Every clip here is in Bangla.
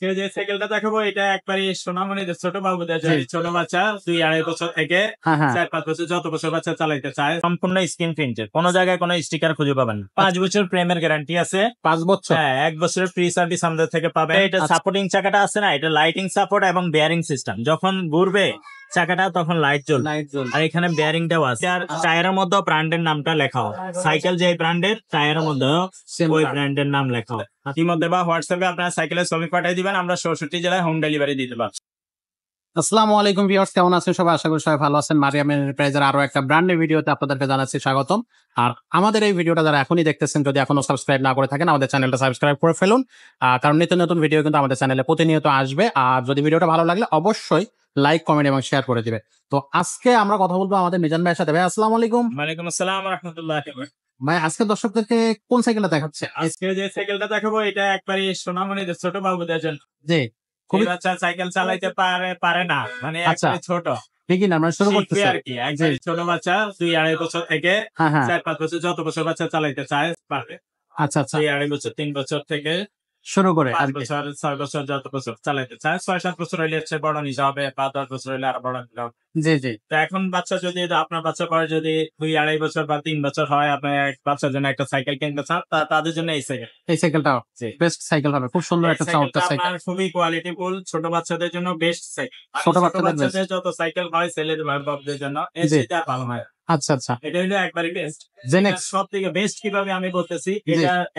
আজকে যে সাইকেলটা দেখাবো এটা একবারে সোনামণিদের ছোট বাবুদের জন্য। ছোট বাচ্চা 2-2.5 বছর থেকে 4-5 বছর, যত বছর বাচ্চা চালাইতে চায়, সম্পূর্ণ স্ক্রিন প্রিন্টের, কোনো জায়গায় কোনো স্টিকার খুঁজে পাবেন না। 5 বছর প্রেমের গ্যারান্টি আছে। 5 বছর? হ্যাঁ, 1 বছরের ফ্রি সার্ভিস আমাদের থেকে পাবেন। এটা সাপোর্টিং চাকাটা আছে না, এটা লাইটিং সাপোর্ট এবং বেয়ারিং সিস্টেম। যখন ঘুরবে চাকাটা তখন লাইট জ্বলবে। আর এখানে বেয়ারিংটাও আছে। আর টায়ারের মধ্যে ব্র্যান্ডের নামটা লেখা হয়। সাইকেল যে ব্র্যান্ডের, টায়ারের মধ্যে ওই ব্র্যান্ডের নাম লেখা হয়। ইতিমধ্যে বা হোয়াটসঅ্যাপে আপনার সাইকেলের ছবি পাঠিয়ে দিবেন, আমরা 64 জেলায় হোম ডেলিভারি দিতে পারবো। আসসালামু আলাইকুম ভিউয়ার্স, কেমন আছেন সবাই? আশা করি সবাই ভালো আছেন। মারিয়াম এন্টারপ্রাইজের আরো একটা ব্র্যান্ড নিউ ভিডিওতে আপনাদেরকে জানাচ্ছি স্বাগতম। আর আমাদের এই ভিডিওটা যারা এখনই দেখতেছেন, যদি এখনো সাবস্ক্রাইব না করে থাকেন, আমাদের চ্যানেলটা সাবস্ক্রাইব করে ফেলুন। কারণ নিত্য নতুন ভিডিও কিন্তু আমাদের চ্যানেলে প্রতিনিয়ত আসবে। আর যদি ভিডিওটা ভালো লাগলে অবশ্যই লাইক, কমেন্ট এবং শেয়ার করে দিবে। তো আজকে আমরা কথা বলবো আমাদের মিজান ভাইয়ের সাথে। ভাই আসসালামু আলাইকুম। ওয়ালাইকুম আসসালাম ওয়া রাহমাতুল্লাহি ওয়া বারাকাতুহু। ভাই আজকে দর্শকদেরকে কোন সাইকেলটা দেখাচ্ছে? আজকে যে সাইকেলটা দেখাবো এটা একবারে সোনামণিদের ছোট বাবুদের জন্য। জি, খুবই বাচ্চা সাইকেল চালাইতে পারে না, মানে একবারে ছোট ঠিকই না, আমরা শুরু করতেছি আর কি। একবারে ছোট বাচ্চা 2-2.5 বছর থেকে 4-5 বছর, যত বছর বাচ্চা চালাইতে চায় পারবে। আচ্ছা, 2-2.5 বছর, 3 বছর থেকে শুরু করে 5 বছর, 6 বছর, যত বছর চালাইতে চায়। 6-7 বছর হইলে হচ্ছে বড় নিতে হবে, বা 10 বছর হইলে আর বড় নিতে হবে। জি। তো এখন বাচ্চা যদি, আপনার বাচ্চা পরে যদি 2-2.5 বছর বা 3 বছর হয়, আপনার এক বাচ্চার জন্য একটা সাইকেল কিনতে চান, তাদের জন্য এই সাইকেলটা বেস্ট সাইকেল হবে। খুব সুন্দর একটা চমৎকার সাইকেল, আপনার খুবই কোয়ালিটিফুল। ছোট বাচ্চাদের জন্য বেস্ট সাইকেল। ছোট বাচ্চাদের যত সাইকেল হয় ছেলেদের বাবুদের জন্য এটা ভালো হয়। আচ্ছা, এটা হলো একবারে বেস্ট। জেনেক্স সব থেকে বেস্ট কিভাবে আমি বলতেছি,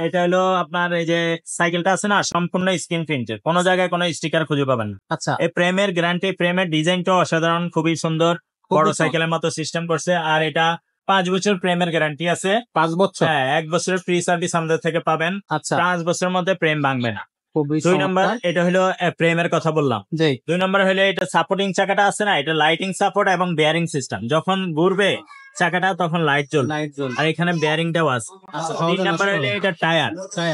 এটা হলো আপনার এই যে সাইকেলটা আছে না, সম্পূর্ণ স্ক্রিন প্রিন্টের, কোনো জায়গায় কোনো স্টিকার খুঁজে পাবেন না। আচ্ছা, এই প্রেমের গ্যারান্টি, প্রেমের ডিজাইনটা অসাধারণ, খুবই সুন্দর, বড় সাইকেলের মতো সিস্টেম করছে। আর এটা 5 বছর প্রেমের গ্যারান্টি আছে। 5 বছর? হ্যাঁ, 1 বছরের ফ্রি সার্ভিস আমাদের থেকে পাবেন। আচ্ছা, 5 বছরের মধ্যে প্রেম ভাঙবে না। খুবই 2 নম্বর, এটা হলো প্রেমের কথা বললাম। 2 নম্বর হলো এটা সাপোর্টিং চাকাটা আছে না, এটা লাইটিং সাপোর্ট এবং বেয়ারিং সিস্টেম। যখন ঘুরবে চাকাটা তখন লাইট জ্বলবে। আর এখানে বেয়ারিংটাও আছে। 3 নম্বর হলো এটা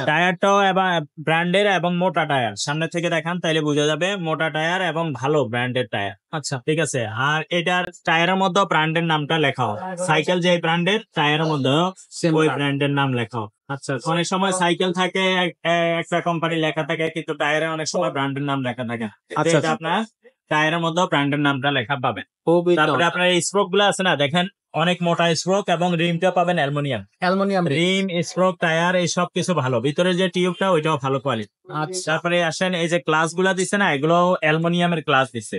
টায়ারটাও এবং ব্র্যান্ডের এবং মোটা টায়ার। সামনে থেকে দেখান তাইলে বোঝা যাবে, মোটা টায়ার এবং ভালো ব্র্যান্ডের টায়ার। আচ্ছা, ঠিক আছে। আর এটার টায়ারের মধ্যে ব্র্যান্ডের নামটা লেখা হয়। সাইকেল যে ব্র্যান্ডের, টায়ারের মধ্যে ওই ব্র্যান্ডের নাম লেখা হয়। আচ্ছা, অনেক সময় সাইকেল থাকে একটা কোম্পানি লেখা থাকে, কিন্তু টায়ারে অনেক সময় ব্র্যান্ডের নাম লেখা থাকে। এটা আপনার টায়ারের মধ্যে ব্র্যান্ডের নামটা লেখা পাবেন। তারপরে আপনার এই স্ট্রোক গুলো আছে না, দেখেন অনেক মোটা স্ট্রোক, এবং রিমটা পাবেন অ্যালুমিনিয়াম রিম, স্ট্রোক, টায়ার, এই সব কিছু ভালো। ভিতরে যে টিউবটা ওইটাও ভালো কোয়ালিটি। তারপরে আসেন এই যে ক্লাস গুলা দিচ্ছে না, এগুলো অ্যালুমিনিয়ামের ক্লাস দিচ্ছে।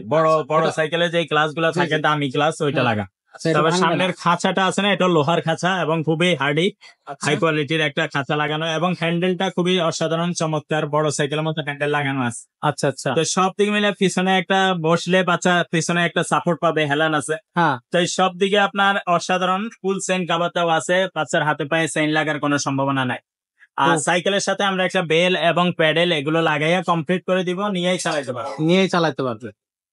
বড় সাইকেলে যে ক্লাস গুলা থাকে দামি ক্লাস, ওইটা লাগা। তারপর সামনের খাঁচাটা আছে না, এটা লোহার খাঁচা এবং খুবই হার্ডি, হাই কোয়ালিটির একটা খাঁচা লাগানো, এবং হ্যান্ডেলটা খুবই অসাধারণ চমৎকার, বড় সাইকেলের মতো হ্যান্ডেল লাগানো আছে। আচ্ছা, তো সব দিকে মিলে পিছনে একটা বসলে বাচ্চা পিছনে একটা সাপোর্ট পাবে, হেলান আছে। তো সব দিকে আপনার অসাধারণ ফুল চেইন কাভারটাও আছে, বাচ্চার হাতে পায়ে চেইন লাগার কোনো সম্ভাবনা নাই। আর সাইকেলের সাথে আমরা একটা বেল এবং প্যাডেল এগুলো লাগাইয়া কমপ্লিট করে দিব, নিয়েই চালাইতে পারবে।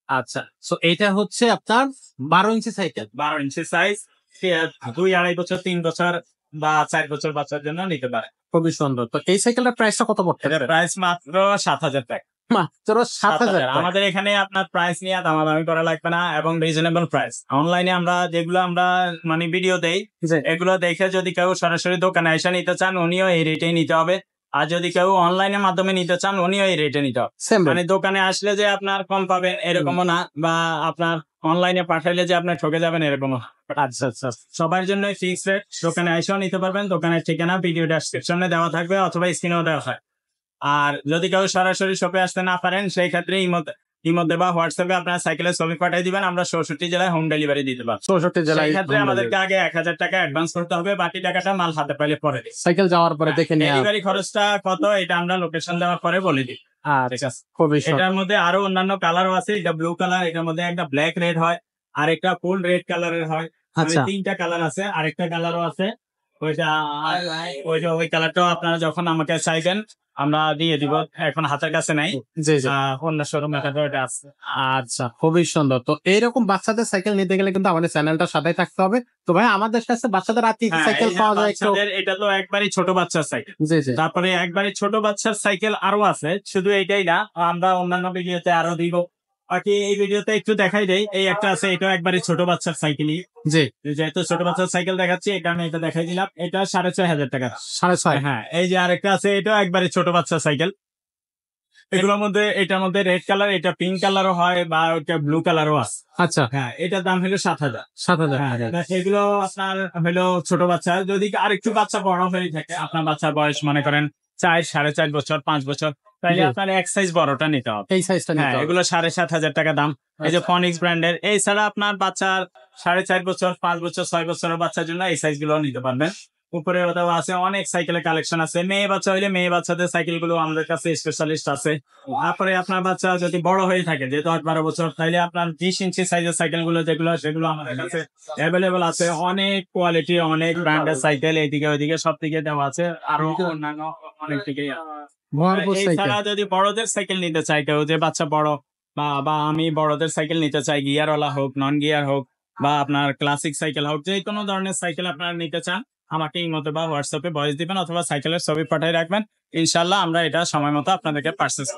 আচ্ছা, সো এটা হচ্ছে আপনার 12 ইঞ্চি সাইকেল, 12 ইঞ্চি সাইজ, 2-2.5 বছর, 3 বছর বা 4 বছর বাচ্চার জন্য নিতে পারে। খুবই সুন্দর। তো এই সাইকেলটার প্রাইসটা কত পড়ছে? প্রাইস মাত্র 7,000 টাকা। মাত্র 7,000? আমাদের এখানে আপনার প্রাইস নিয়ে দামাদামি করা লাগবে না, এবং রিজনেবল প্রাইস। অনলাইনে আমরা যেগুলো মানে ভিডিও দেই, এগুলো দেখে যদি কেউ সরাসরি দোকানে এসে নিতে চান, উনিও এই রেটেই নিতে হবে। আর যদি কেউ অনলাইনের মাধ্যমে নিতে চান, উনিও এই রেটে নিতে হবে। মানে দোকানে আসলে যে আপনার কম পাবেন এরকমও না, বা আপনার অনলাইনে পাঠাইলে যে আপনার ঠকে যাবেন এরকমও। আচ্ছা, সবার জন্য ফিক্স রেট। দোকানে এসেও নিতে পারবেন, দোকানের ঠিকানা ভিডিও ডেসক্রিপশনে দেওয়া থাকবে, অথবা স্ক্রিনেও দেওয়া হয়। আর যদি কেউ সরাসরি শপে আসতে না পারেন, সেই ক্ষেত্রে ইমধ্যে বা হোয়াটসঅ্যাপে আপনার সাইকেলের ছবি পাঠিয়ে দিবেন, আমরা 64 জেলায় হোম ডেলিভারি দিতে পারবো। 64 জেলায় ক্ষেত্রে আমাদেরকে আগে 1,000 টাকা অ্যাডভান্স করতে হবে, বাকি টাকাটা মাল হাতে পাইলে পরে সাইকেল যাওয়ার পরে দেখে নিয়ে ডেলিভারি খরচটা কত, এটা আমরা লোকেশন দেওয়ার পরে বলে দিই। আচ্ছা, খুবই সুন্দর। এটার মধ্যে আরো অন্যান্য কালারও আছে। এটা ব্লু কালার, এটার মধ্যে একটা ব্ল্যাক রেড হয়, আর একটা ফুল রেড কালারের হয়। আচ্ছা, 3টা কালার আছে, আরেকটা কালারও আছে। ওই কালারটাও আপনারা যখন আমাকে চাইবেন আমরা দিয়ে দিব, এখন হাতের কাছে নাই। অন্য শোরুমে এটা আছে। আচ্ছা, খুবই সুন্দর। তো এইরকম বাচ্চাদের সাইকেল নিতে গেলে কিন্তু আমাদের চ্যানেলটার সাথেই থাকতে হবে। তো ভাই আমাদের কাছে বাচ্চাদের আর কি সাইকেল পাওয়া যায়? এটা তো একবারই ছোট বাচ্চার সাইকেল। তারপরে একবারই ছোট বাচ্চার সাইকেল আরো আছে, শুধু এইটাই না, আমরা অন্যান্য ভিডিওতে আরো দিব। বাকি এই ভিডিওতে একটু দেখাই দেই। এই একটা আছে, এটা একবারে ছোট বাচ্চার সাইকেলই। যেহেতু ছোট বাচ্চার সাইকেল দেখাচ্ছি, এটা আমি এটা দেখাই দিলাম। এটা 6,500 টাকা। 6,500? হ্যাঁ। এই যে আরেকটা আছে, এটা একবারে ছোট বাচ্চার সাইকেল, এগুলোর মধ্যে এটার মধ্যে রেড কালার, এটা পিঙ্ক কালারও হয় বা ওটা ব্লু কালারও আছে। আচ্ছা, হ্যাঁ, এটার দাম হলো 7,000। 7,000। এগুলো আপনার হলো ছোট বাচ্চা, যদি আরেকটু বাচ্চা বড় হয়ে থাকে, আপনার বাচ্চার বয়স মনে করেন 4, 4.5 বছর, 5 বছর, তাহলে জি। আপনার এক সাইজ বড়টা নিতে হবে। এই সাইজটা হ্যাঁ, নিতে হবে। এগুলো 7,500 টাকা দাম। এই যে ফনিক্স ব্র্যান্ডের, এছাড়া আপনার বাচ্চার 4.5 বছর, 5 বছর, 6 বছরের বাচ্চার জন্য এই সাইজ গুলো নিতে পারবেন। উপরে ওটাও আছে, অনেক সাইকেলের কালেকশন আছে। মেয়ে বাচ্চা হইলে মেয়ে বাচ্চাদের সাইকেল গুলো আমাদের কাছে স্পেশালিস্ট আছে। তারপরে আপনার বাচ্চা যদি বড় হয়ে থাকে, যে 10-12 বছর, তাহলে আপনার 20 ইঞ্চি সাইজের সাইকেল গুলো যেগুলো, সেগুলো আমাদের কাছে অ্যাভেলেবল আছে। অনেক কোয়ালিটি, অনেক ব্র্যান্ডের সাইকেল এইদিকে ওইদিকে সব দিকে দেওয়া আছে, আরো অন্যান্য অনেক দিকেই আছে। ভরপুর সাইকেল। এছাড়া যদি বড়দের সাইকেল নিতে চাই কেউ, যে বাচ্চা বড়, বা আমি বড়দের সাইকেল নিতে চাই, গিয়ারওয়ালা হোক, নন গিয়ার হোক, বা আপনার ক্লাসিক সাইকেল হোক, যে কোনো ধরনের সাইকেল আপনারা নিতে চান, আমাকে ইমোতে বা হোয়াটসঅ্যাপে ভয়েস দিবেন অথবা সাইকেলের ছবি পাঠিয়ে রাখবেন। ইনশাল্লাহ আমরা এটা সময় মতো আপনাদেরকে পার্সেস।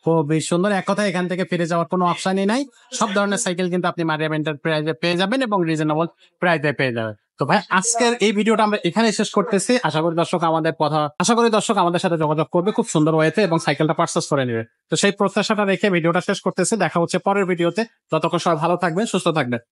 ও বেশ সুন্দর। এক কথা, এখান থেকে ফিরে যাওয়ার কোনো অপশনই নাই। সব ধরনের সাইকেল কিন্তু আপনি মারিয়াম এন্টারপ্রাইজে পেয়ে যাবেন এবং রিজনেবল প্রাইসে পেয়ে যাবেন। তো ভাই, আজকের এই ভিডিওটা আমরা এখানে শেষ করতেছি। আশা করি দর্শক আমাদের সাথে যোগাযোগ করবে খুব সুন্দর ওয়েতে এবং সাইকেলটা পারচেস করে নেবে। তো সেই প্রত্যাশাটা রেখে ভিডিওটা শেষ করতেছি। দেখা হচ্ছে পরের ভিডিওতে। ততক্ষণ সবাই ভালো থাকবেন, সুস্থ থাকবেন।